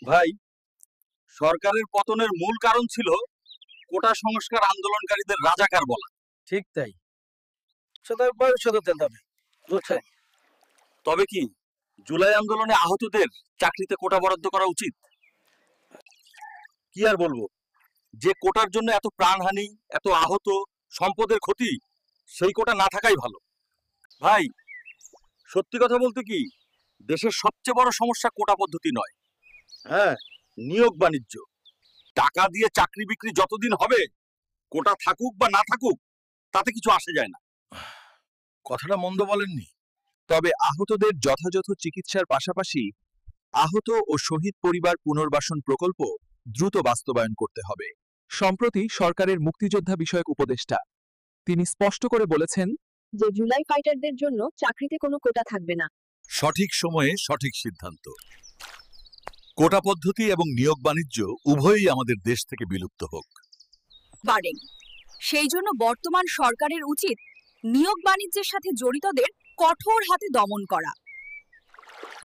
ভাই, সরকারের পতনের মূল কারণ ছিল কোটা সংস্কার আন্দোলনকারীদের রাজাকার বলা। ঠিক তাই, সেটার পরিশোধ হতে হবে। বুঝছেন? তবে কি জুলাই আন্দোলনে আহতদের চাকরিতে কোটা বরাদ্দ করা উচিত? কি আর বলবো, যে কোটার জন্য এত প্রাণহানি, এত আহত, সম্পদের ক্ষতি, সেই কোটা না থাকাই ভালো। ভাই, সত্যি কথা বলতে কি, দেশের সবচেয়ে বড় সমস্যা কোটা পদ্ধতি নয়, হ্যাঁ, নিয়োগ বাণিজ্য। টাকা দিয়ে চাকরি বিক্রি যতদিন হবে, কোটা থাকুক বা না থাকুক তাতে কিছু আসে যায় না। কথাটা মন্দ বলেননি, তবে আহতদের যথাযথ চিকিৎসার পাশাপাশি আহত ও শহীদ পরিবার পুনর্বাসন প্রকল্প দ্রুত বাস্তবায়ন করতে হবে। সম্প্রতি সরকারের মুক্তিযোদ্ধা বিষয়ক উপদেষ্টা তিনি স্পষ্ট করে বলেছেন যে জুলাই ফাইটারদের জন্য চাকরিতে কোনো কোটা থাকবে না। সঠিক সময়ে সঠিক সিদ্ধান্ত। কোটা পদ্ধতি এবং নিয়োগ বাণিজ্য উভয়ই আমাদের দেশ থেকে বিলুপ্ত হোক। বাড়েন। সেই জন্য বর্তমান সরকারের উচিত নিয়োগ বাণিজ্যের সাথে জড়িতদের কঠোর হাতে দমন করা।